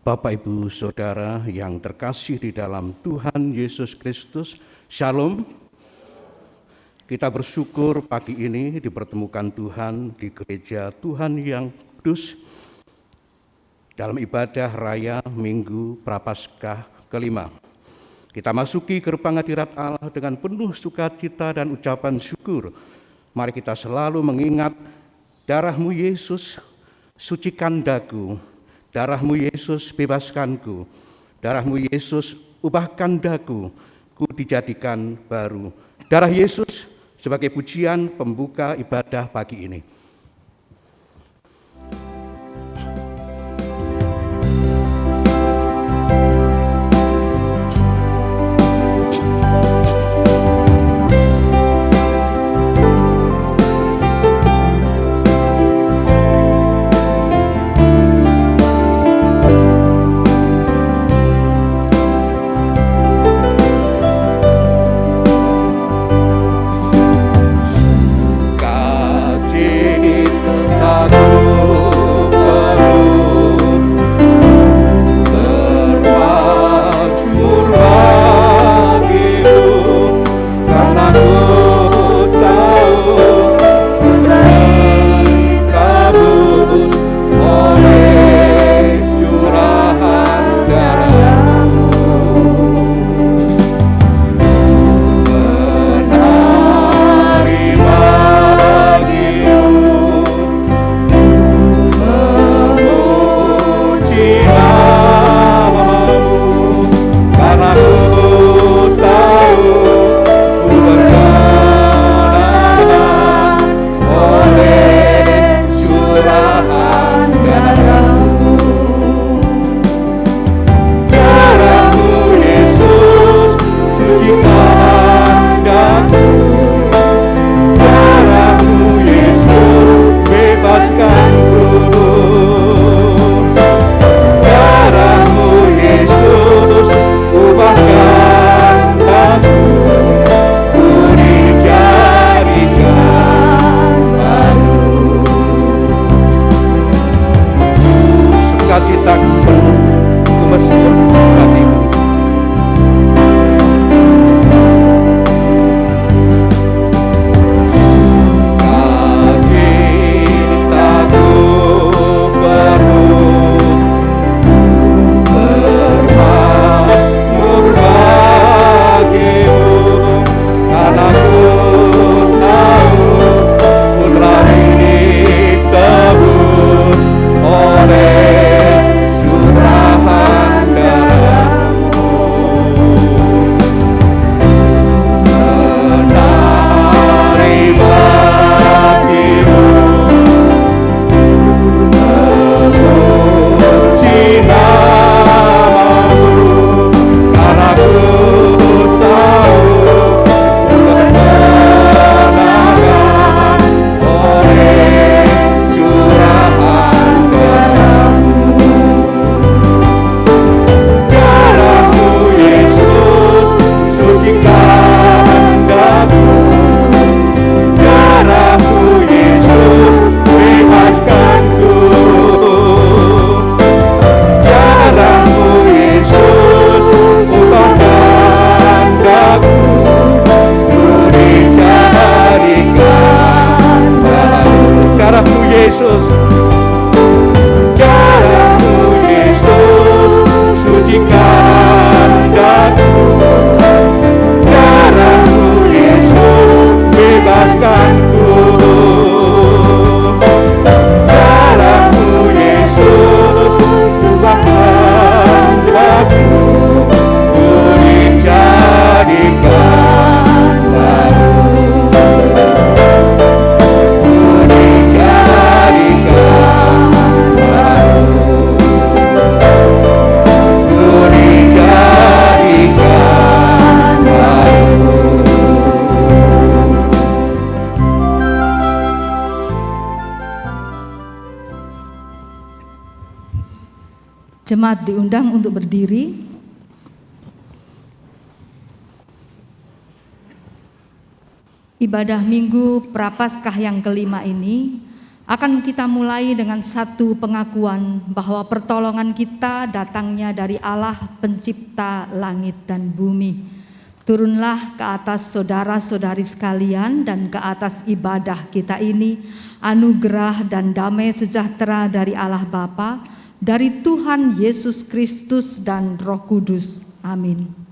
Bapak, Ibu, Saudara yang terkasih di dalam Tuhan Yesus Kristus, Shalom. Kita bersyukur pagi ini dipertemukan Tuhan di gereja Tuhan yang kudus dalam ibadah raya Minggu Prapaskah kelima. Kita masuki gerbang hadirat Allah dengan penuh sukacita dan ucapan syukur. Mari kita selalu mengingat darah-Mu Yesus, sucikan daku. Darah-Mu Yesus bebaskanku, darah-Mu Yesus ubahkan daku, ku dijadikan baru. Darah Yesus sebagai pujian pembuka ibadah pagi ini. Jemaat diundang untuk berdiri. Ibadah Minggu Prapaskah yang kelima ini Akan kita mulai dengan satu pengakuan bahwa pertolongan kita datangnya dari Allah pencipta langit dan bumi. Turunlah ke atas saudara-saudari sekalian dan ke atas ibadah kita ini anugerah dan damai sejahtera dari Allah Bapa, dari Tuhan Yesus Kristus dan Roh Kudus. Amin.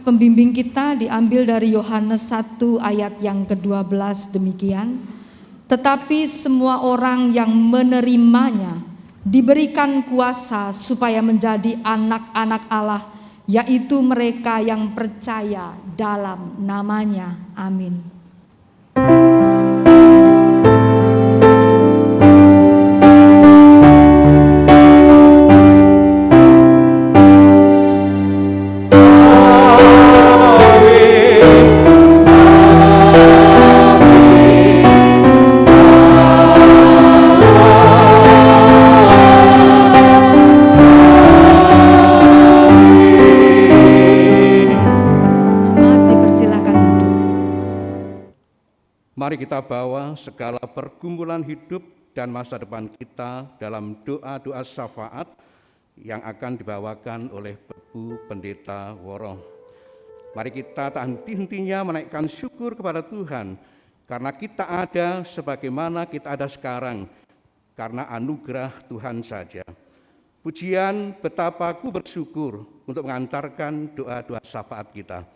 Pembimbing kita diambil dari Yohanes 1 ayat yang ke-12 demikian. Tetapi semua orang yang menerimanya diberikan kuasa supaya menjadi anak-anak Allah, yaitu mereka yang percaya dalam namanya. Amin. Mari kita bawa segala pergumulan hidup dan masa depan kita dalam doa-doa syafaat yang akan dibawakan oleh Bapak Pendeta Woro. Mari kita tak henti-hentinya menaikkan syukur kepada Tuhan karena kita ada sebagaimana kita ada sekarang, karena anugerah Tuhan saja. Pujian betapa ku bersyukur untuk mengantarkan doa-doa syafaat kita.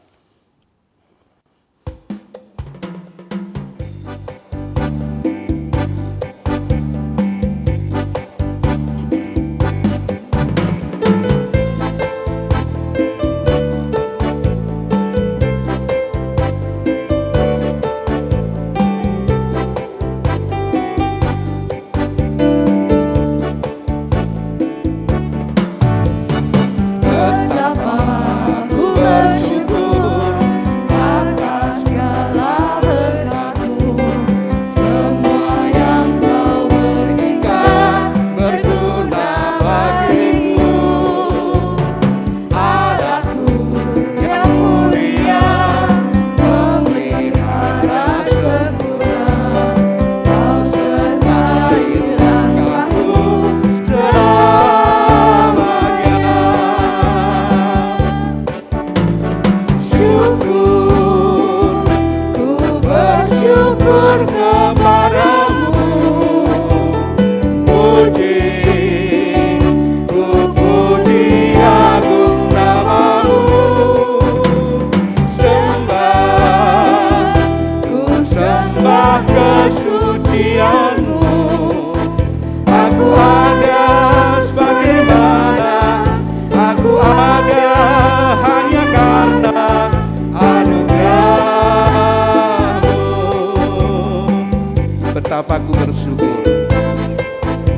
Betapa ku bersyukur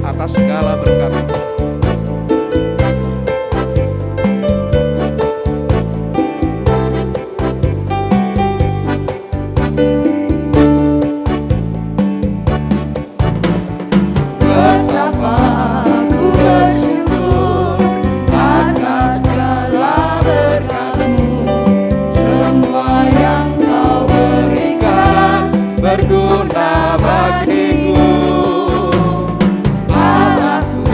atas segala berkat. Berguna bagiku, Allahku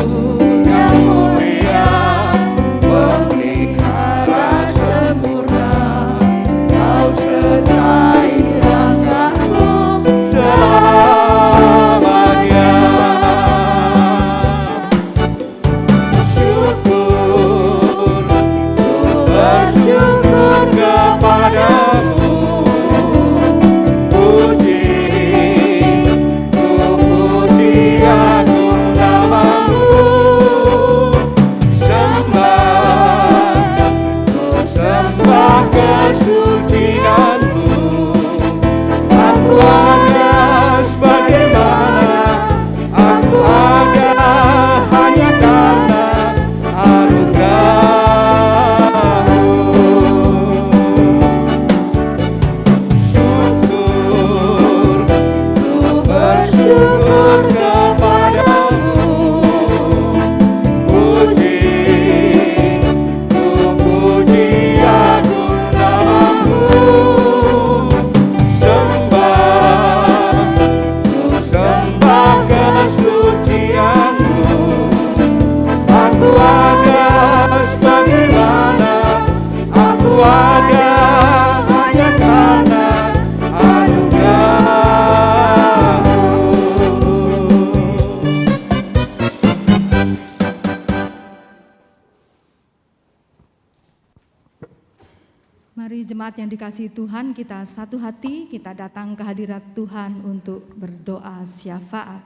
Mari jemaat yang dikasihi Tuhan, kita satu hati, kita datang ke hadirat Tuhan untuk berdoa syafaat.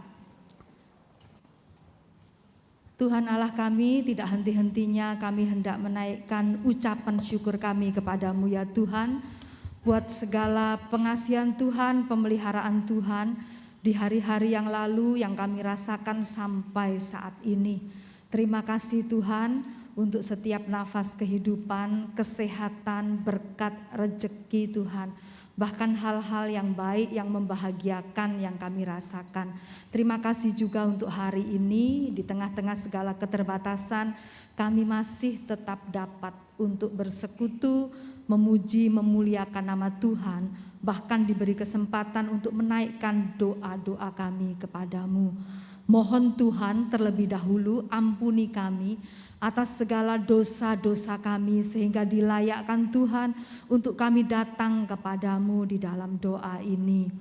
Tuhan Allah kami, tidak henti-hentinya kami hendak menaikkan ucapan syukur kami kepadamu ya Tuhan, buat segala pengasihan Tuhan, pemeliharaan Tuhan di hari-hari yang lalu yang kami rasakan sampai saat ini. Terima kasih Tuhan untuk setiap nafas kehidupan, kesehatan, berkat, rezeki Tuhan. Bahkan hal-hal yang baik, yang membahagiakan yang kami rasakan. Terima kasih juga untuk hari ini, di tengah-tengah segala keterbatasan, kami masih tetap dapat untuk bersekutu, memuji, memuliakan nama Tuhan. Bahkan diberi kesempatan untuk menaikkan doa-doa kami kepadamu. Mohon Tuhan terlebih dahulu ampuni kami atas segala dosa-dosa kami sehingga dilayakkan Tuhan untuk kami datang kepadamu di dalam doa ini.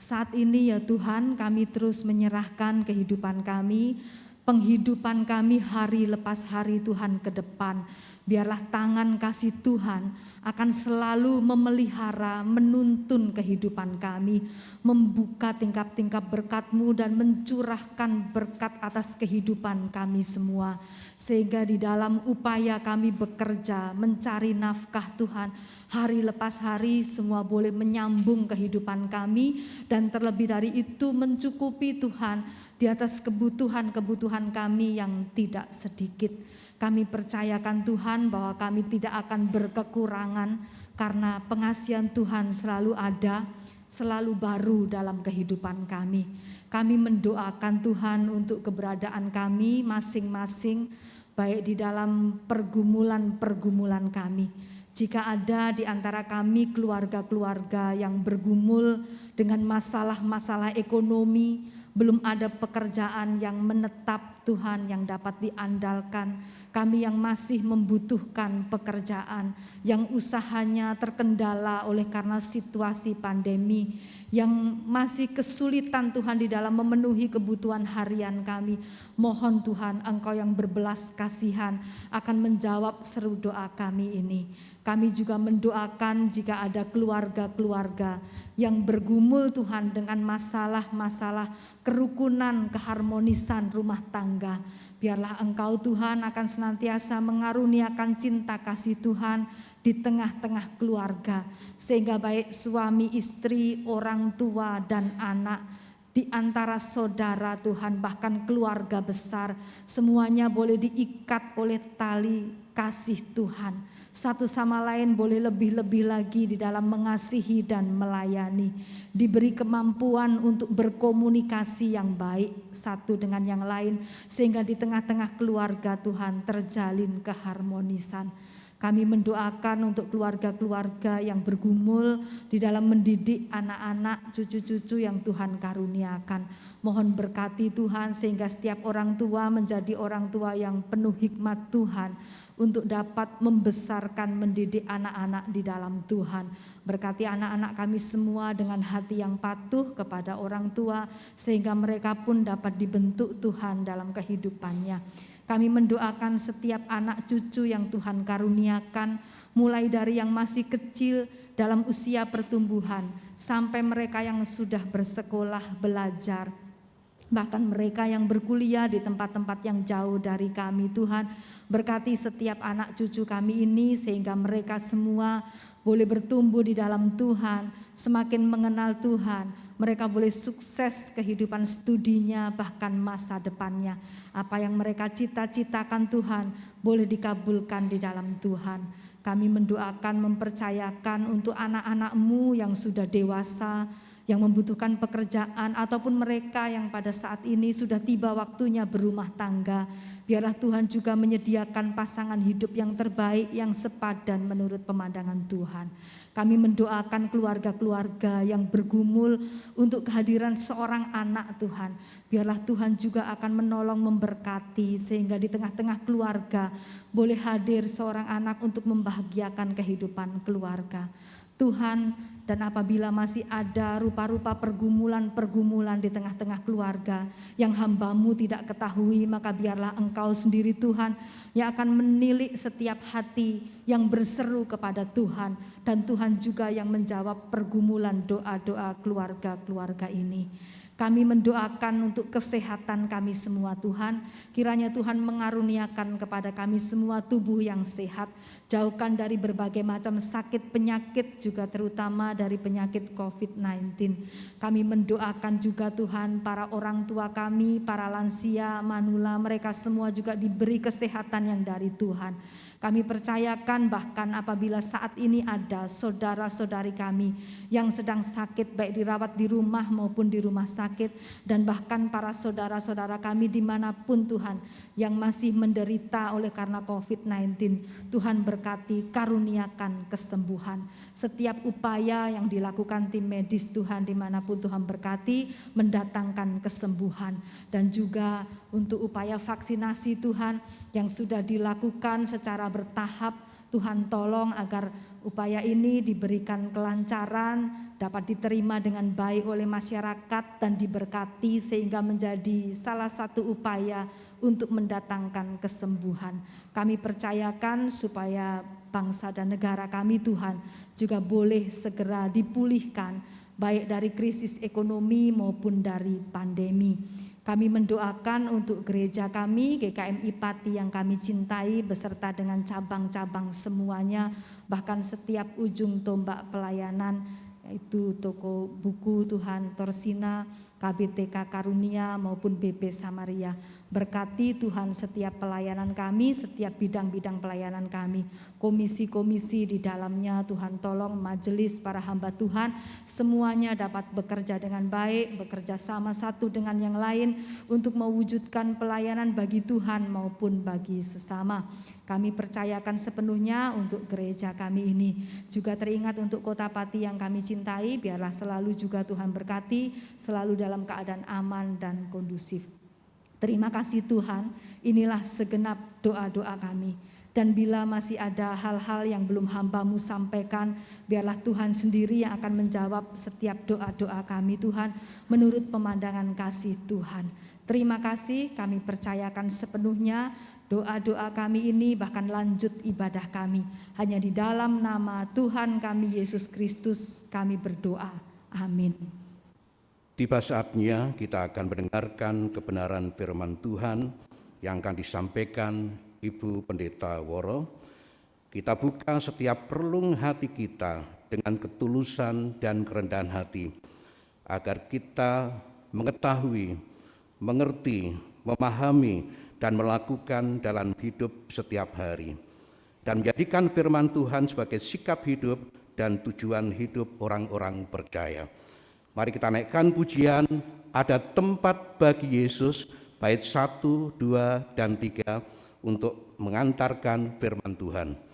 Saat ini ya Tuhan, kami terus menyerahkan kehidupan kami, penghidupan kami hari lepas hari Tuhan ke depan. Biarlah tangan kasih Tuhan akan selalu memelihara, menuntun kehidupan kami, membuka tingkap-tingkap berkat-Mu dan mencurahkan berkat atas kehidupan kami semua. Sehingga di dalam upaya kami bekerja, mencari nafkah Tuhan, hari lepas hari semua boleh menyambung kehidupan kami dan terlebih dari itu mencukupi Tuhan di atas kebutuhan-kebutuhan kami yang tidak sedikit. Kami percayakan Tuhan bahwa kami tidak akan berkekurangan karena pengasihan Tuhan selalu ada, selalu baru dalam kehidupan kami. Kami mendoakan Tuhan untuk keberadaan kami masing-masing, baik di dalam pergumulan-pergumulan kami. Jika ada di antara kami keluarga-keluarga yang bergumul dengan masalah-masalah ekonomi, belum ada pekerjaan yang menetap Tuhan yang dapat diandalkan, kami yang masih membutuhkan pekerjaan, yang usahanya terkendala oleh karena situasi pandemi, yang masih kesulitan Tuhan di dalam memenuhi kebutuhan harian kami. Mohon Tuhan Engkau yang berbelas kasihan akan menjawab seru doa kami ini. Kami juga mendoakan jika ada keluarga-keluarga yang bergumul Tuhan dengan masalah-masalah kerukunan, keharmonisan rumah tangga. Biarlah Engkau Tuhan akan senantiasa mengaruniakan cinta kasih Tuhan di tengah-tengah keluarga. Sehingga baik suami, istri, orang tua dan anak, di antara saudara Tuhan, bahkan keluarga besar, semuanya boleh diikat oleh tali kasih Tuhan. Satu sama lain boleh lebih-lebih lagi di dalam mengasihi dan melayani. Diberi kemampuan untuk berkomunikasi yang baik satu dengan yang lain, sehingga di tengah-tengah keluarga Tuhan terjalin keharmonisan. Kami mendoakan untuk keluarga-keluarga yang bergumul di dalam mendidik anak-anak, cucu-cucu yang Tuhan karuniakan. Mohon berkati Tuhan sehingga setiap orang tua menjadi orang tua yang penuh hikmat Tuhan untuk dapat membesarkan, mendidik anak-anak di dalam Tuhan. Berkati anak-anak kami semua dengan hati yang patuh kepada orang tua sehingga mereka pun dapat dibentuk Tuhan dalam kehidupannya. Kami mendoakan setiap anak cucu yang Tuhan karuniakan, mulai dari yang masih kecil dalam usia pertumbuhan sampai mereka yang sudah bersekolah, belajar, bahkan mereka yang berkuliah di tempat-tempat yang jauh dari kami. Tuhan, berkati setiap anak cucu kami ini sehingga mereka semua boleh bertumbuh di dalam Tuhan, semakin mengenal Tuhan. Mereka boleh sukses kehidupan studinya, bahkan masa depannya. Apa yang mereka cita-citakan Tuhan boleh dikabulkan di dalam Tuhan. Kami mendoakan, mempercayakan untuk anak-anak-Mu yang sudah dewasa, yang membutuhkan pekerjaan, ataupun mereka yang pada saat ini sudah tiba waktunya berumah tangga. Biarlah Tuhan juga menyediakan pasangan hidup yang terbaik, yang sepadan menurut pemandangan Tuhan. Kami mendoakan keluarga-keluarga yang bergumul untuk kehadiran seorang anak Tuhan. Biarlah Tuhan juga akan menolong, memberkati, sehingga di tengah-tengah keluarga boleh hadir seorang anak untuk membahagiakan kehidupan keluarga. Tuhan, dan apabila masih ada rupa-rupa pergumulan-pergumulan di tengah-tengah keluarga yang hamba-Mu tidak ketahui, maka biarlah Engkau sendiri Tuhan yang akan menilik setiap hati yang berseru kepada Tuhan, dan Tuhan juga yang menjawab pergumulan doa-doa keluarga-keluarga ini. Kami mendoakan untuk kesehatan kami semua Tuhan. Kiranya Tuhan mengaruniakan kepada kami semua tubuh yang sehat. Jauhkan dari berbagai macam sakit penyakit, juga terutama dari penyakit COVID-19. Kami mendoakan juga Tuhan para orang tua kami, para lansia, manula, mereka semua juga diberi kesehatan yang dari Tuhan. Kami percayakan bahkan apabila saat ini ada saudara-saudari kami yang sedang sakit, baik dirawat di rumah maupun di rumah sakit, dan bahkan para saudara-saudara kami dimanapun Tuhan yang masih menderita oleh karena COVID-19, Tuhan berkati, karuniakan kesembuhan. Setiap upaya yang dilakukan tim medis Tuhan dimanapun Tuhan berkati, mendatangkan kesembuhan. Dan juga untuk upaya vaksinasi Tuhan yang sudah dilakukan secara bertahap, Tuhan tolong agar upaya ini diberikan kelancaran, dapat diterima dengan baik oleh masyarakat dan diberkati sehingga menjadi salah satu upaya untuk mendatangkan kesembuhan. Kami percayakan supaya bangsa dan negara kami Tuhan juga boleh segera dipulihkan, baik dari krisis ekonomi maupun dari pandemi. Kami mendoakan untuk gereja kami, GKMI Pati yang kami cintai, beserta dengan cabang-cabang semuanya, bahkan setiap ujung tombak pelayanan, yaitu toko buku Tuhan Torsina, KBTK Karunia maupun BP Samaria. Berkati Tuhan setiap pelayanan kami, setiap bidang-bidang pelayanan kami, komisi-komisi di dalamnya. Tuhan tolong majelis para hamba Tuhan semuanya dapat bekerja dengan baik, bekerja sama satu dengan yang lain untuk mewujudkan pelayanan bagi Tuhan maupun bagi sesama. Kami percayakan sepenuhnya untuk gereja kami ini. Juga teringat untuk Kota Pati yang kami cintai, biarlah selalu juga Tuhan berkati, selalu dalam keadaan aman dan kondusif. Terima kasih Tuhan, inilah segenap doa-doa kami. Dan bila masih ada hal-hal yang belum hamba-Mu sampaikan, biarlah Tuhan sendiri yang akan menjawab setiap doa-doa kami Tuhan, menurut pemandangan kasih Tuhan. Terima kasih, kami percayakan sepenuhnya doa-doa kami ini, bahkan lanjut ibadah kami. Hanya di dalam nama Tuhan kami Yesus Kristus kami berdoa. Amin. Tiba saatnya kita akan mendengarkan kebenaran firman Tuhan yang akan disampaikan Ibu Pendeta Woro. Kita buka setiap relung hati kita dengan ketulusan dan kerendahan hati, agar kita mengetahui, mengerti, memahami, dan melakukan dalam hidup setiap hari. Dan menjadikan firman Tuhan sebagai sikap hidup dan tujuan hidup orang-orang percaya. Mari kita naikkan pujian, ada tempat bagi Yesus, bait 1, 2, dan 3 untuk mengantarkan firman Tuhan.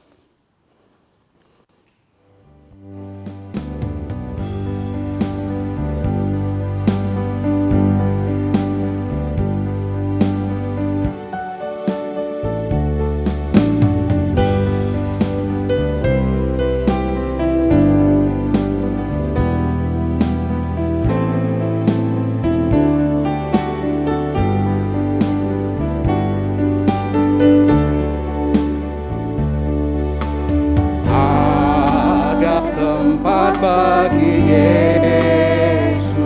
Bagi Yesus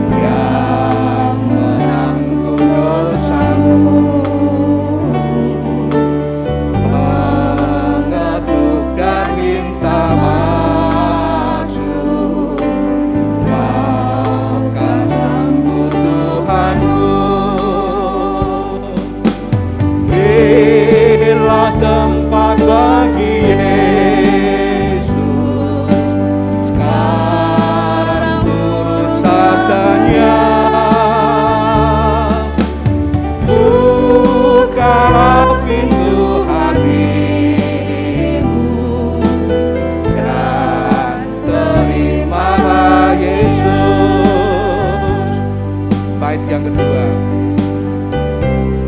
yang menanggung dosamu, mengetuk dan minta masuk, maka sambut Tuhanmu. Bila tempat bagi pintu hatimu dan terimalah Yesus. Bait yang kedua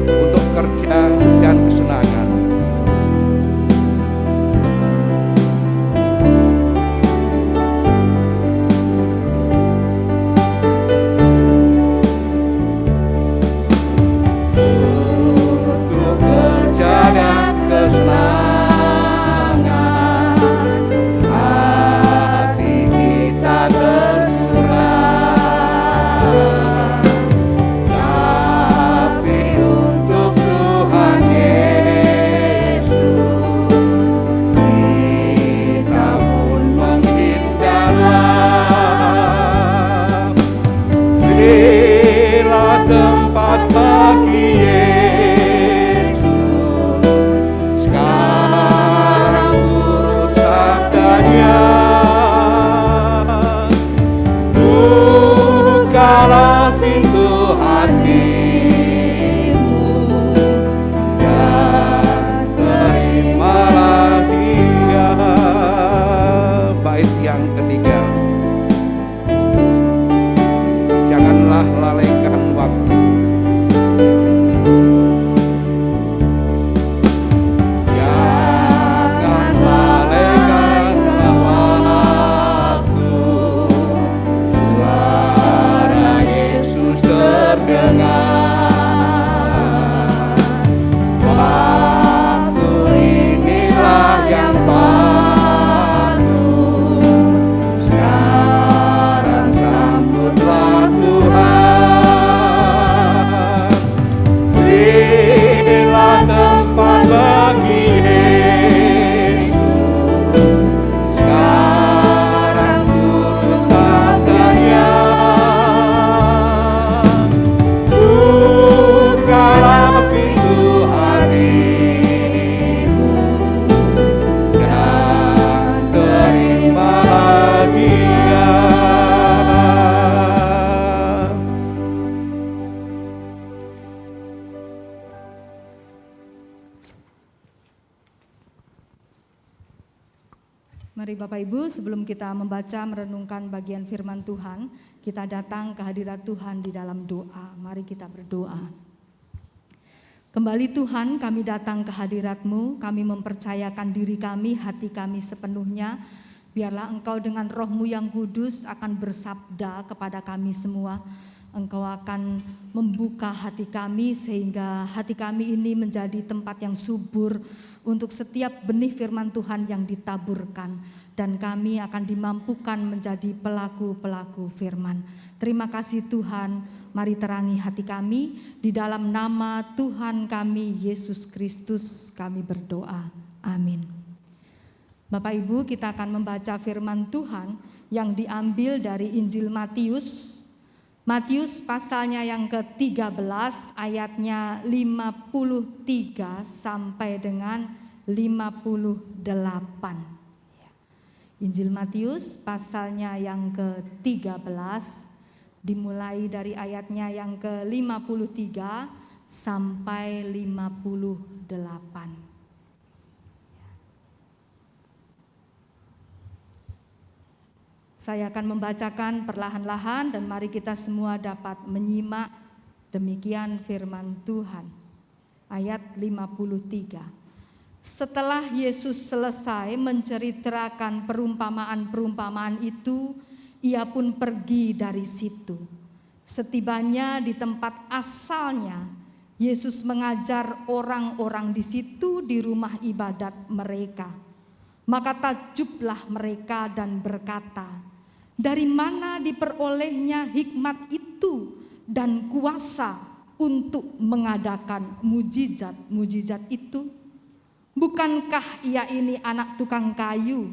untuk kerja dan kesenangan. terdengar. Waktu inilah yang patut, sekarang sambutlah Tuhan. Berilah tempat bagi Yesus, sekarang tutup sabdanya. Bukalah pintu hatimu dan terimalah Dia. Mari Bapak Ibu, sebelum kita membaca merenungkan bagian firman Tuhan, kita datang ke hadirat Tuhan di dalam doa. Mari kita berdoa. Kembali Tuhan, kami datang ke hadirat-Mu, kami mempercayakan diri kami, hati kami sepenuhnya. Biarlah Engkau dengan Roh-Mu yang kudus akan bersabda kepada kami semua. Engkau akan membuka hati kami sehingga hati kami ini menjadi tempat yang subur untuk setiap benih firman Tuhan yang ditaburkan, dan kami akan dimampukan menjadi pelaku-pelaku firman. Terima kasih Tuhan, mari terangi hati kami, di dalam nama Tuhan kami Yesus Kristus kami berdoa, amin. Bapak Ibu, kita akan membaca firman Tuhan yang diambil dari Injil Matius. Matius pasalnya yang ke-13 ayatnya 53 sampai dengan 58. Injil Matius pasalnya yang ke-13 dimulai dari ayatnya yang ke-53 sampai 58. Saya akan membacakan perlahan-lahan dan mari kita semua dapat menyimak demikian firman Tuhan. Ayat 53. Setelah Yesus selesai menceritakan perumpamaan-perumpamaan itu, ia pun pergi dari situ. Setibanya di tempat asalnya, Yesus mengajar orang-orang di situ di rumah ibadat mereka. Maka takjublah mereka dan berkata, dari mana diperolehnya hikmat itu dan kuasa untuk mengadakan mujizat-mujizat itu? Bukankah ia ini anak tukang kayu?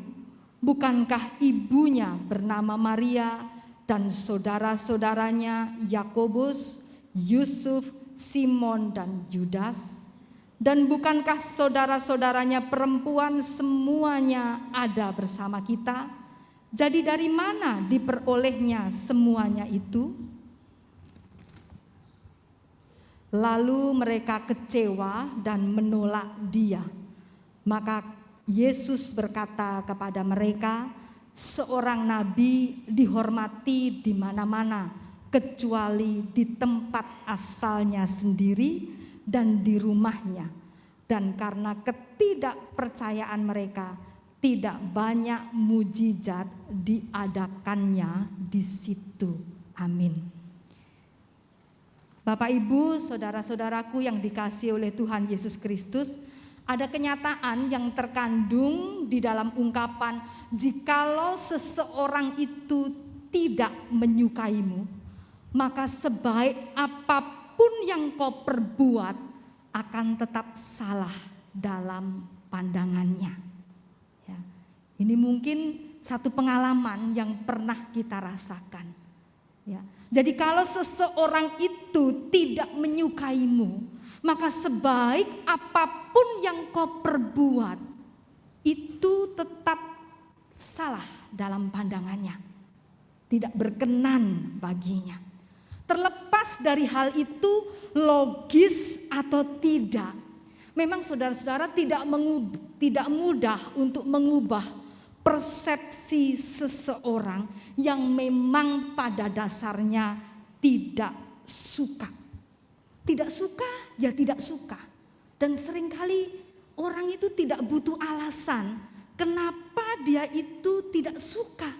Bukankah ibunya bernama Maria dan saudara-saudaranya Yakobus, Yusuf, Simon dan Yudas? Dan bukankah saudara-saudaranya perempuan semuanya ada bersama kita? Jadi dari mana diperolehnya semuanya itu? Lalu mereka kecewa dan menolak Dia. Maka Yesus berkata kepada mereka, seorang nabi dihormati di mana-mana kecuali di tempat asalnya sendiri dan di rumahnya. Dan karena ketidakpercayaan mereka, tidak banyak mujizat diadakannya di situ. Amin. Bapak Ibu, saudara-saudaraku yang dikasihi oleh Tuhan Yesus Kristus, ada kenyataan yang terkandung di dalam ungkapan, jikalau seseorang itu tidak menyukaimu, maka sebaik apapun yang kau perbuat akan tetap salah dalam pandangannya. Ini mungkin satu pengalaman yang pernah kita rasakan. Ya. Jadi kalau seseorang itu tidak menyukaimu, maka sebaik apapun yang kau perbuat, itu tetap salah dalam pandangannya. Tidak berkenan baginya. Terlepas dari hal itu logis atau tidak, memang saudara-saudara tidak mudah untuk mengubah persepsi seseorang yang memang pada dasarnya tidak suka. Tidak suka, ya tidak suka. Dan seringkali orang itu tidak butuh alasan kenapa dia itu tidak suka.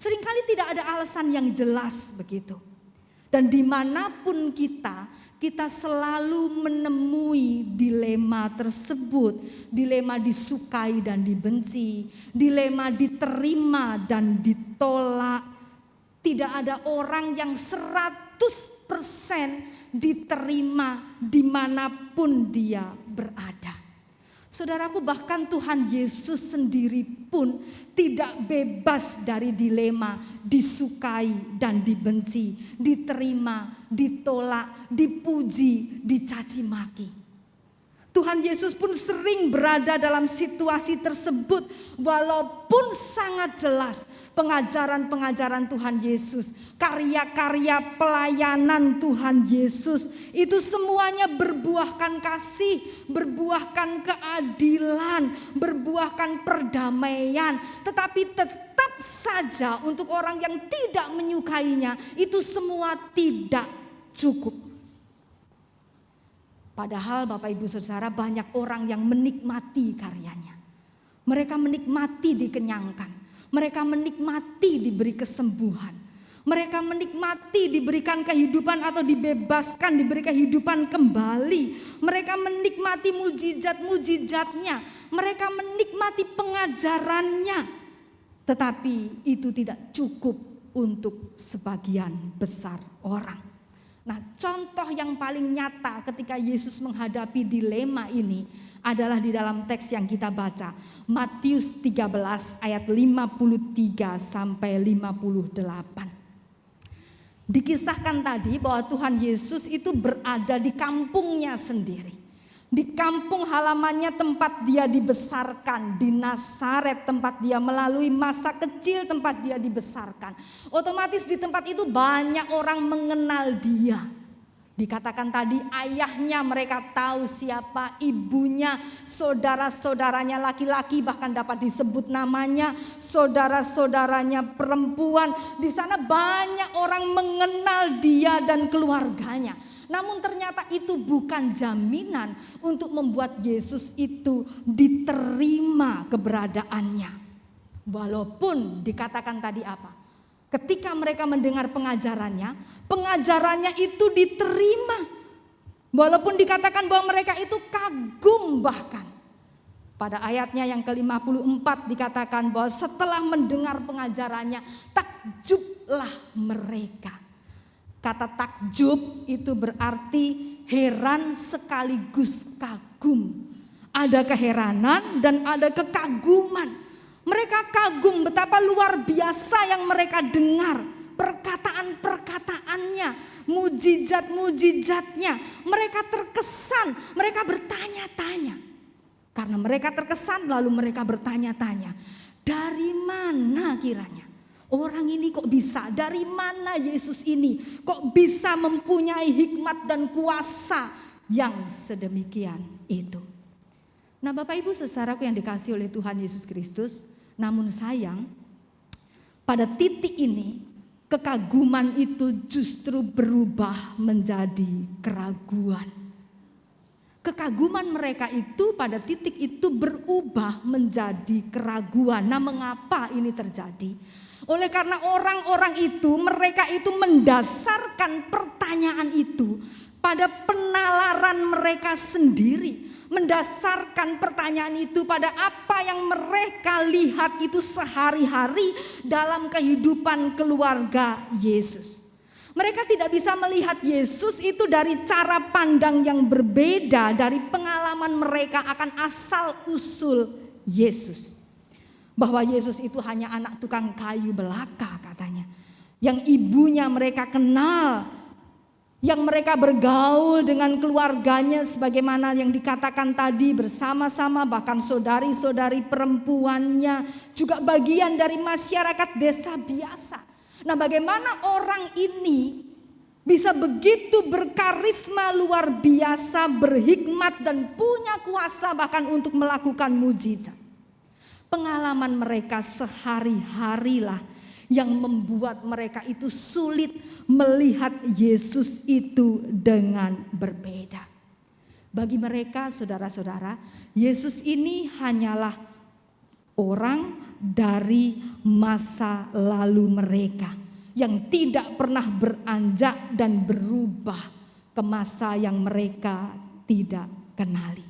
Seringkali tidak ada alasan yang jelas begitu. Dan dimanapun kita selalu menemui dilema tersebut. Dilema disukai dan dibenci, dilema diterima dan ditolak. Tidak ada orang yang 100% diterima dimanapun dia berada. Saudaraku, bahkan Tuhan Yesus sendiri pun tidak bebas dari dilema disukai dan dibenci, diterima, ditolak, dipuji, dicaci maki. Tuhan Yesus pun sering berada dalam situasi tersebut, walaupun sangat jelas pengajaran-pengajaran Tuhan Yesus, karya-karya pelayanan Tuhan Yesus itu semuanya berbuahkan kasih, berbuahkan keadilan, berbuahkan perdamaian. Tetapi tetap saja untuk orang yang tidak menyukainya itu semua tidak cukup. Padahal Bapak Ibu Saudara, banyak orang yang menikmati karyanya. Mereka menikmati dikenyangkan. Mereka menikmati diberi kesembuhan. Mereka menikmati diberikan kehidupan atau dibebaskan, diberi kehidupan kembali. Mereka menikmati mujizat-mujizatnya. Mereka menikmati pengajarannya. Tetapi itu tidak cukup untuk sebagian besar orang. Nah, contoh yang paling nyata ketika Yesus menghadapi dilema ini adalah di dalam teks yang kita baca. Matius 13 ayat 53 sampai 58. Dikisahkan tadi bahwa Tuhan Yesus itu berada di kampungnya sendiri. Di kampung halamannya tempat dia dibesarkan, di Nazaret tempat dia melalui masa kecil tempat dia dibesarkan. Otomatis di tempat itu banyak orang mengenal dia. Dikatakan tadi ayahnya mereka tahu siapa, ibunya, saudara-saudaranya laki-laki bahkan dapat disebut namanya, saudara-saudaranya perempuan. Di sana banyak orang mengenal dia dan keluarganya. Namun ternyata itu bukan jaminan untuk membuat Yesus itu diterima keberadaannya. Walaupun dikatakan tadi apa? Ketika mereka mendengar pengajarannya itu diterima. Walaupun dikatakan bahwa mereka itu kagum bahkan. Pada ayatnya yang ke-54 dikatakan bahwa setelah mendengar pengajarannya, takjublah mereka. Kata takjub itu berarti heran sekaligus kagum. Ada keheranan dan ada kekaguman. Mereka kagum betapa luar biasa yang mereka dengar. Perkataan-perkataannya, mujizat-mujizatnya. Mereka terkesan, mereka bertanya-tanya. Karena mereka terkesan lalu mereka bertanya-tanya. Dari mana kiranya? Orang ini kok bisa, dari mana Yesus ini kok bisa mempunyai hikmat dan kuasa yang sedemikian itu. Nah Bapak Ibu saudaraku yang dikasihi oleh Tuhan Yesus Kristus, namun sayang pada titik ini kekaguman itu justru berubah menjadi keraguan. Kekaguman mereka itu pada titik itu berubah menjadi keraguan. Nah mengapa ini terjadi? Oleh karena orang-orang itu, mereka itu mendasarkan pertanyaan itu pada penalaran mereka sendiri. Mendasarkan pertanyaan itu pada apa yang mereka lihat itu sehari-hari dalam kehidupan keluarga Yesus. Mereka tidak bisa melihat Yesus itu dari cara pandang yang berbeda dari pengalaman mereka akan asal-usul Yesus. Bahwa Yesus itu hanya anak tukang kayu belaka katanya. Yang ibunya mereka kenal. Yang mereka bergaul dengan keluarganya sebagaimana yang dikatakan tadi bersama-sama. Bahkan saudari-saudari perempuannya juga bagian dari masyarakat desa biasa. Nah bagaimana orang ini bisa begitu berkarisma luar biasa, berhikmat dan punya kuasa bahkan untuk melakukan mujizat. Pengalaman mereka sehari-harilah yang membuat mereka itu sulit melihat Yesus itu dengan berbeda. Bagi mereka saudara-saudara, Yesus ini hanyalah orang dari masa lalu mereka. yang tidak pernah beranjak dan berubah ke masa yang mereka tidak kenali.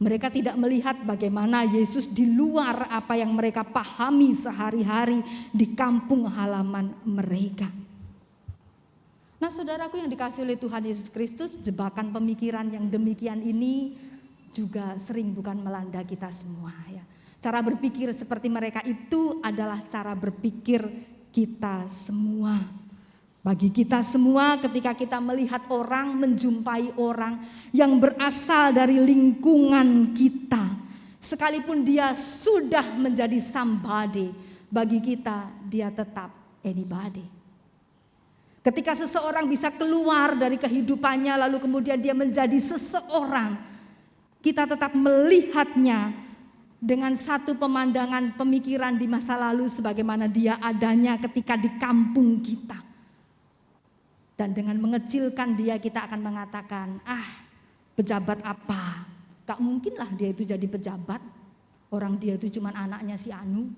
Mereka tidak melihat bagaimana Yesus di luar apa yang mereka pahami sehari-hari di kampung halaman mereka. Nah, saudaraku yang dikasihi oleh Tuhan Yesus Kristus, jebakan pemikiran yang demikian ini juga sering bukan melanda kita semua ya. Cara berpikir seperti mereka itu adalah cara berpikir kita semua. Bagi kita semua, ketika kita melihat orang, menjumpai orang yang berasal dari lingkungan kita, sekalipun dia sudah menjadi somebody, bagi kita dia tetap anybody. Ketika seseorang bisa keluar dari kehidupannya lalu kemudian dia menjadi seseorang, kita tetap melihatnya dengan satu pemandangan pemikiran di masa lalu sebagaimana dia adanya ketika di kampung kita. Dan dengan mengecilkan dia kita akan mengatakan, pejabat apa? Gak mungkin lah dia itu jadi pejabat. Orang dia itu cuma anaknya si Anu.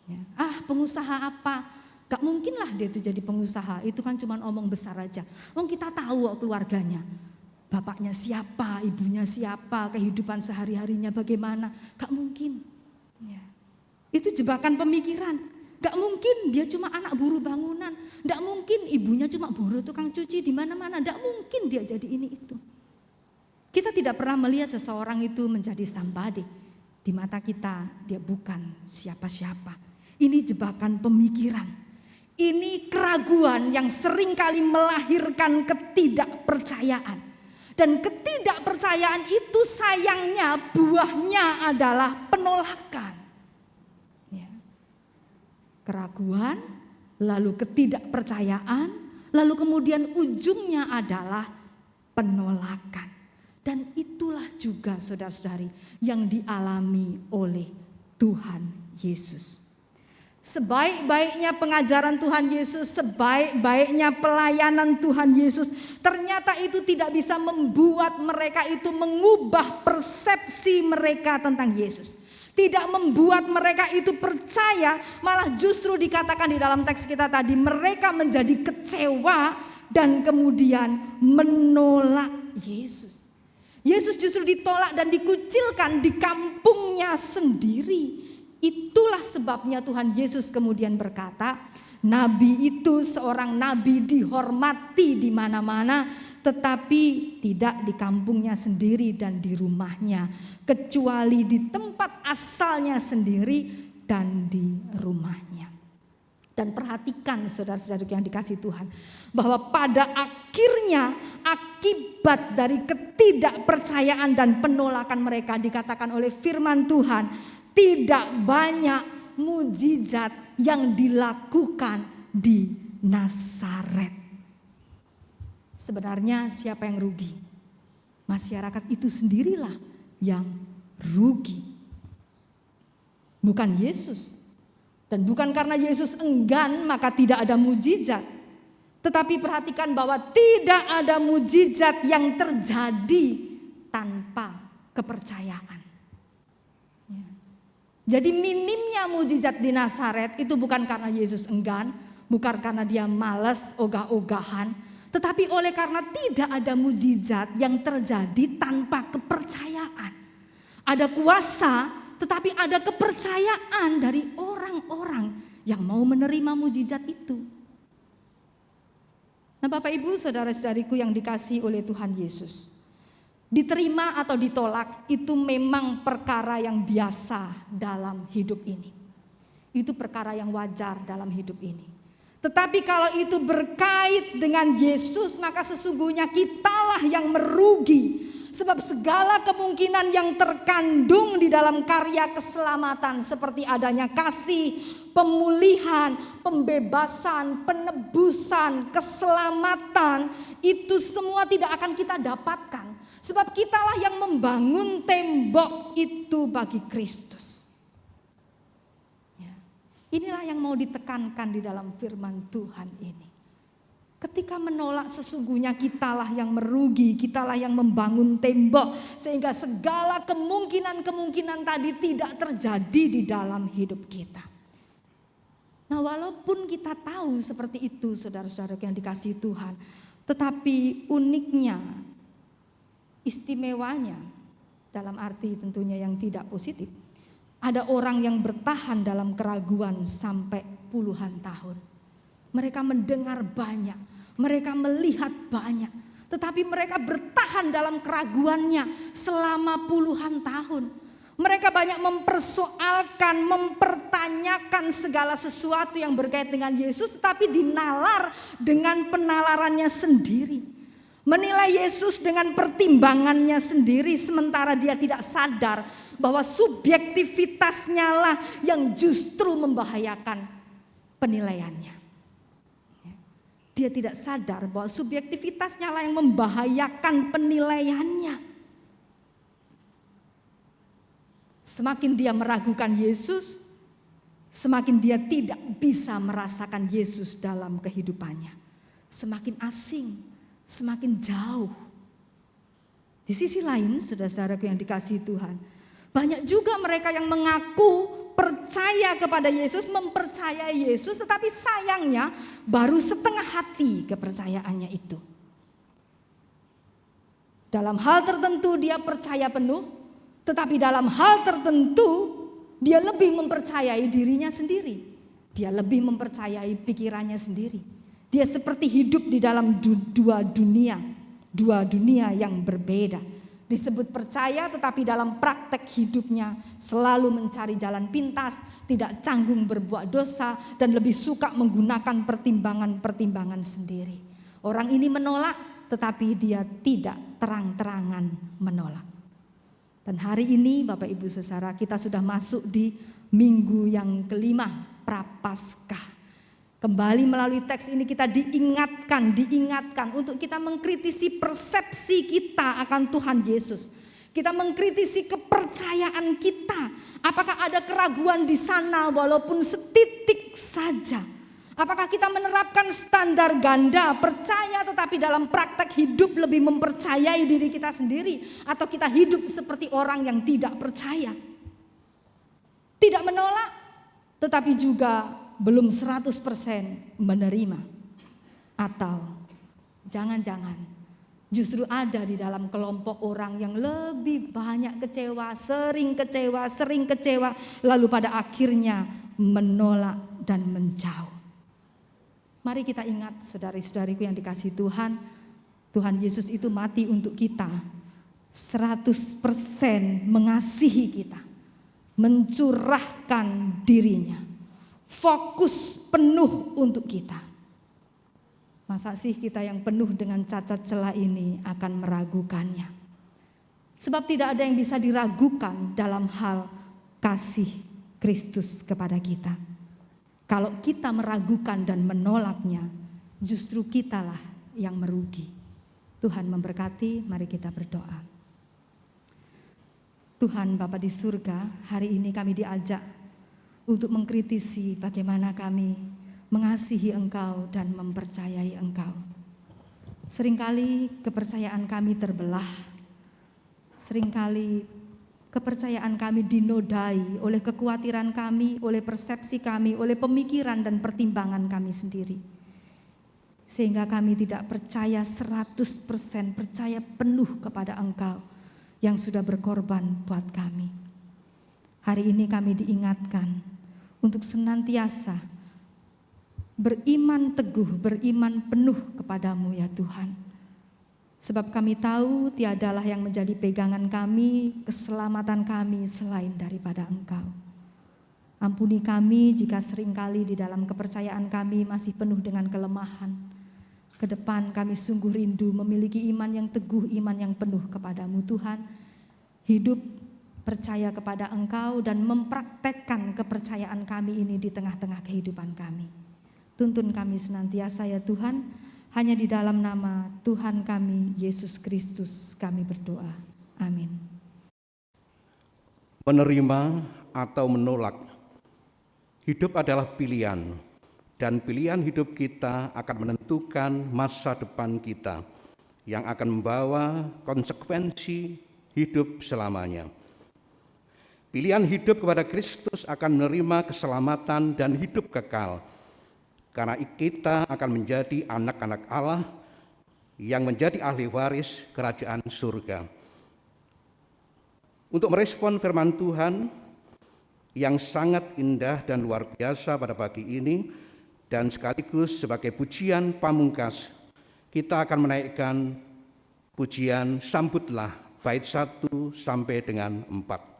Ya. Pengusaha apa? Gak mungkin lah dia itu jadi pengusaha. Itu kan cuma omong besar aja. Kita tahu keluarganya. Bapaknya siapa, ibunya siapa, kehidupan sehari-harinya bagaimana. Gak mungkin. Ya. Itu jebakan pemikiran. Gak mungkin dia cuma anak buruh bangunan. Gak mungkin ibunya cuma buruh tukang cuci di mana-mana. Gak mungkin dia jadi ini itu. Kita tidak pernah melihat seseorang itu menjadi somebody. Di mata kita dia bukan siapa-siapa. Ini jebakan pemikiran. Ini keraguan yang seringkali melahirkan ketidakpercayaan. Dan ketidakpercayaan itu sayangnya buahnya adalah penolakan. Keraguan, lalu ketidakpercayaan, lalu kemudian ujungnya adalah penolakan. Dan itulah juga saudara-saudari yang dialami oleh Tuhan Yesus. Sebaik-baiknya pengajaran Tuhan Yesus, sebaik-baiknya pelayanan Tuhan Yesus, ternyata itu tidak bisa membuat mereka itu mengubah persepsi mereka tentang Yesus. Tidak membuat mereka itu percaya, malah justru dikatakan di dalam teks kita tadi, mereka menjadi kecewa dan kemudian menolak Yesus. Yesus justru ditolak dan dikucilkan di kampungnya sendiri. Itulah sebabnya Tuhan Yesus kemudian berkata, nabi itu seorang nabi dihormati di mana-mana, tetapi tidak di kampungnya sendiri dan di rumahnya, kecuali di tempat asalnya sendiri dan di rumahnya. Dan perhatikan saudara-saudara yang dikasihi Tuhan, bahwa pada akhirnya akibat dari ketidakpercayaan dan penolakan mereka dikatakan oleh firman Tuhan, tidak banyak mujizat yang dilakukan di Nazaret. Sebenarnya siapa yang rugi? Masyarakat itu sendirilah yang rugi. Bukan Yesus. Dan bukan karena Yesus enggan maka tidak ada mujizat. Tetapi perhatikan bahwa tidak ada mujizat yang terjadi tanpa kepercayaan. Jadi minimnya mujizat di Nazaret itu bukan karena Yesus enggan, bukan karena dia malas ogah-ogahan, tetapi oleh karena tidak ada mujizat yang terjadi tanpa kepercayaan. Ada kuasa, tetapi ada kepercayaan dari orang-orang yang mau menerima mujizat itu. Nah, Bapak Ibu, saudara-saudariku yang dikasihi oleh Tuhan Yesus, diterima atau ditolak itu memang perkara yang biasa dalam hidup ini. Itu perkara yang wajar dalam hidup ini. Tetapi kalau itu berkait dengan Yesus, maka sesungguhnya kitalah yang merugi. Sebab segala kemungkinan yang terkandung di dalam karya keselamatan seperti adanya kasih, pemulihan, pembebasan, penebusan, keselamatan, itu semua tidak akan kita dapatkan. Sebab kitalah yang membangun tembok itu bagi Kristus. Inilah yang mau ditekankan di dalam firman Tuhan ini. Ketika menolak sesungguhnya kitalah yang merugi, kitalah yang membangun tembok. Sehingga segala kemungkinan-kemungkinan tadi tidak terjadi di dalam hidup kita. Nah, walaupun kita tahu seperti itu, saudara-saudara yang dikasihi Tuhan, tetapi uniknya, istimewanya, dalam arti tentunya yang tidak positif, ada orang yang bertahan dalam keraguan sampai puluhan tahun. Mereka mendengar banyak, mereka melihat banyak, tetapi mereka bertahan dalam keraguannya selama puluhan tahun. Mereka banyak mempersoalkan, mempertanyakan segala sesuatu yang berkait dengan Yesus, tetapi dinalar dengan penalarannya sendiri. Menilai Yesus dengan pertimbangannya sendiri, sementara dia tidak sadar bahwa subjektivitasnya lah yang justru membahayakan penilaiannya. Dia tidak sadar bahwa subjektivitasnya lah yang membahayakan penilaiannya. Semakin dia meragukan Yesus, semakin dia tidak bisa merasakan Yesus dalam kehidupannya. Semakin asing, semakin jauh. Di sisi lain, saudara-saudaraku yang dikasihi Tuhan, banyak juga mereka yang mengaku percaya kepada Yesus, mempercayai Yesus, tetapi sayangnya baru setengah hati kepercayaannya itu. Dalam hal tertentu dia percaya penuh, tetapi dalam hal tertentu dia lebih mempercayai dirinya sendiri. Dia lebih mempercayai pikirannya sendiri. Dia seperti hidup di dalam dua dunia yang berbeda. Disebut percaya, tetapi dalam praktek hidupnya selalu mencari jalan pintas, tidak canggung berbuat dosa, dan lebih suka menggunakan pertimbangan-pertimbangan sendiri. Orang ini menolak, tetapi dia tidak terang-terangan menolak. Dan hari ini Bapak Ibu Saudara, kita sudah masuk di minggu yang kelima, Prapaskah. Kembali melalui teks ini kita diingatkan untuk kita mengkritisi persepsi kita akan Tuhan Yesus. Kita mengkritisi kepercayaan kita. Apakah ada keraguan di sana walaupun setitik saja? Apakah kita menerapkan standar ganda, percaya tetapi dalam praktek hidup lebih mempercayai diri kita sendiri, atau kita hidup seperti orang yang tidak percaya? Tidak menolak, tetapi juga belum 100% menerima. Atau jangan-jangan justru ada di dalam kelompok orang yang lebih banyak kecewa, sering kecewa, lalu pada akhirnya menolak dan menjauh. Mari kita ingat, saudari-saudariku yang dikasihi Tuhan, Tuhan Yesus itu mati untuk kita, 100% mengasihi kita, mencurahkan dirinya, fokus penuh untuk kita. Masa sih kita yang penuh dengan cacat celah ini akan meragukannya? Sebab tidak ada yang bisa diragukan dalam hal kasih Kristus kepada kita. Kalau kita meragukan dan menolaknya, justru kitalah yang merugi. Tuhan memberkati, mari kita berdoa. Tuhan Bapa di surga, hari ini kami diajak untuk mengkritisi bagaimana kami mengasihi Engkau dan mempercayai Engkau. Seringkali kepercayaan kami terbelah. Seringkali kepercayaan kami dinodai oleh kekhawatiran kami, oleh persepsi kami, oleh pemikiran dan pertimbangan kami sendiri. Sehingga kami tidak percaya 100%, percaya penuh kepada Engkau yang sudah berkorban buat kami. Hari ini kami diingatkan untuk senantiasa beriman teguh, beriman penuh kepadamu ya Tuhan. Sebab kami tahu tiadalah yang menjadi pegangan kami, keselamatan kami selain daripada Engkau. Ampuni kami jika seringkali di dalam kepercayaan kami masih penuh dengan kelemahan. Ke depan kami sungguh rindu memiliki iman yang teguh, iman yang penuh kepadamu Tuhan. Hidup percaya kepada Engkau dan mempraktekkan kepercayaan kami ini di tengah-tengah kehidupan kami. Tuntun kami senantiasa ya Tuhan, hanya di dalam nama Tuhan kami Yesus Kristus kami berdoa. Amin. Menerima atau menolak, hidup adalah pilihan, dan pilihan hidup kita akan menentukan masa depan kita yang akan membawa konsekuensi hidup selamanya. Pilihan hidup kepada Kristus akan menerima keselamatan dan hidup kekal. Karena kita akan menjadi anak-anak Allah yang menjadi ahli waris kerajaan surga. Untuk merespon firman Tuhan yang sangat indah dan luar biasa pada pagi ini, dan sekaligus sebagai pujian pamungkas, kita akan menaikkan pujian Sambutlah bait 1 sampai dengan 4.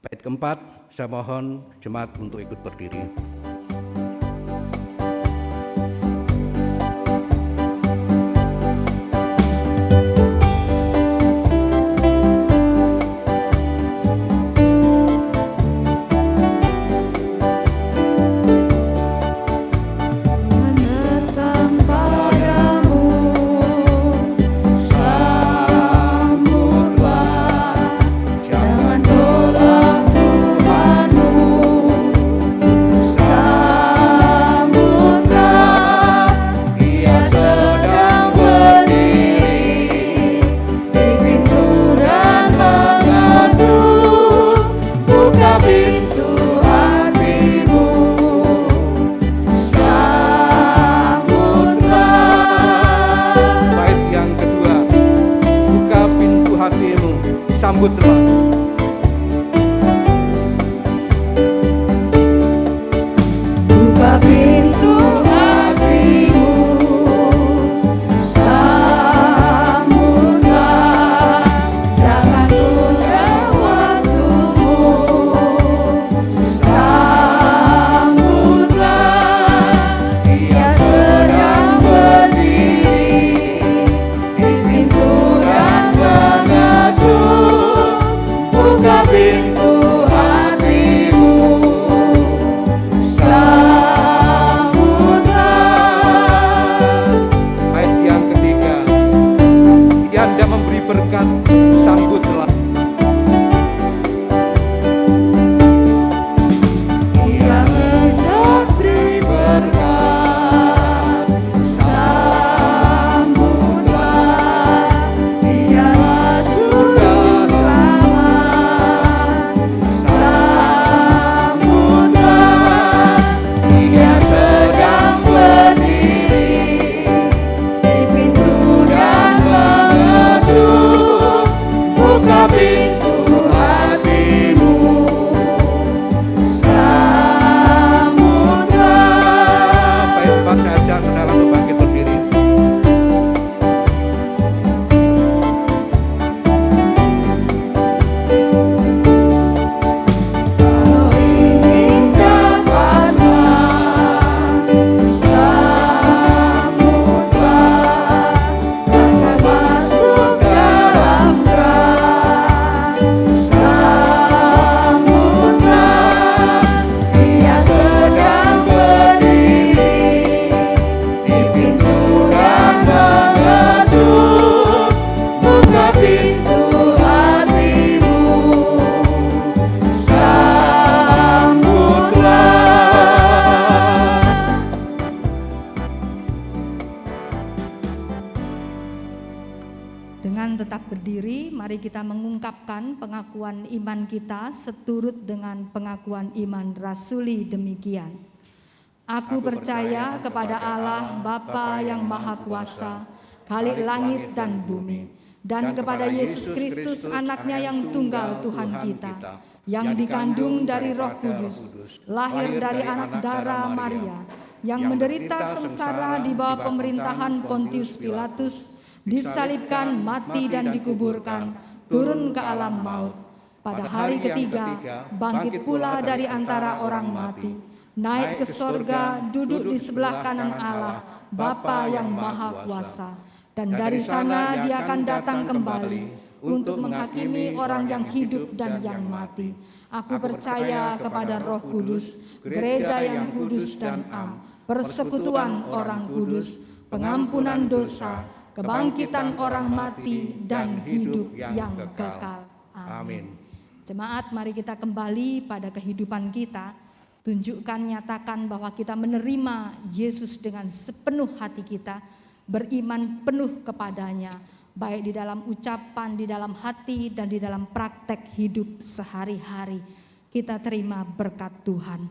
Bait keempat, saya mohon jemaat untuk ikut berdiri. Pengakuan iman kita seturut dengan pengakuan iman rasuli demikian. Aku percaya kepada Allah Bapa yang Maha Kuasa, Khalik langit dan bumi, dan kepada Yesus Kristus anaknya yang tunggal Tuhan kita, yang dikandung dari Roh Kudus, lahir dari anak darah Maria, yang menderita sengsara di bawah pemerintahan Pontius Pilatus, disalibkan, mati dan dikuburkan, turun ke alam maut. Pada hari ketiga, bangkit pula dari antara orang mati, naik ke sorga, duduk di sebelah kanan Allah, Bapa yang Maha Kuasa. Dan dari sana dia akan datang kembali untuk menghakimi orang yang hidup dan yang mati. Aku percaya kepada Roh Kudus, gereja yang kudus dan am, persekutuan orang kudus, pengampunan dosa, kebangkitan orang mati, dan hidup yang kekal. Amin. Jemaat, mari kita kembali pada kehidupan kita, tunjukkan, nyatakan bahwa kita menerima Yesus dengan sepenuh hati kita, beriman penuh kepadanya, baik di dalam ucapan, di dalam hati, dan di dalam praktek hidup sehari-hari. kita terima berkat Tuhan.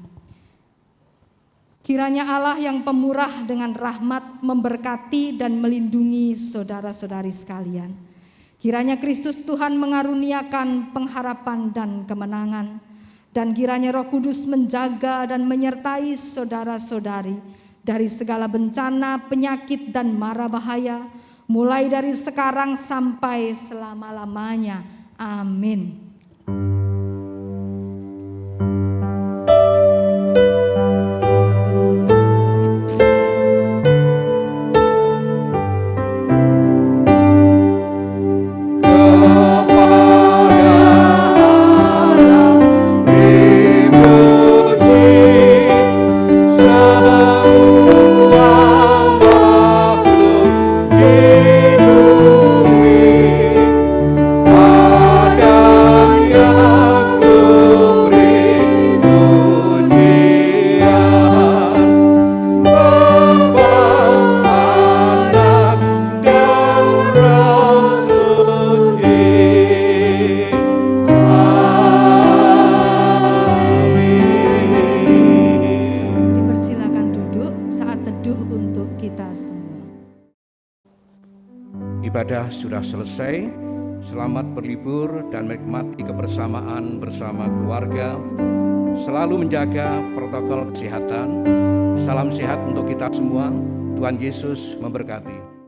Kiranya Allah yang pemurah dengan rahmat memberkati dan melindungi saudara-saudari sekalian. Kiranya Kristus Tuhan mengaruniakan pengharapan dan kemenangan. Dan kiranya Roh Kudus menjaga dan menyertai saudara-saudari dari segala bencana, penyakit, dan mara bahaya, mulai dari sekarang sampai selama-lamanya. Amin. Ibadah sudah selesai. Selamat berlibur dan menikmati kebersamaan bersama keluarga. Selalu menjaga protokol kesehatan. Salam sehat untuk kita semua. Tuhan Yesus memberkati.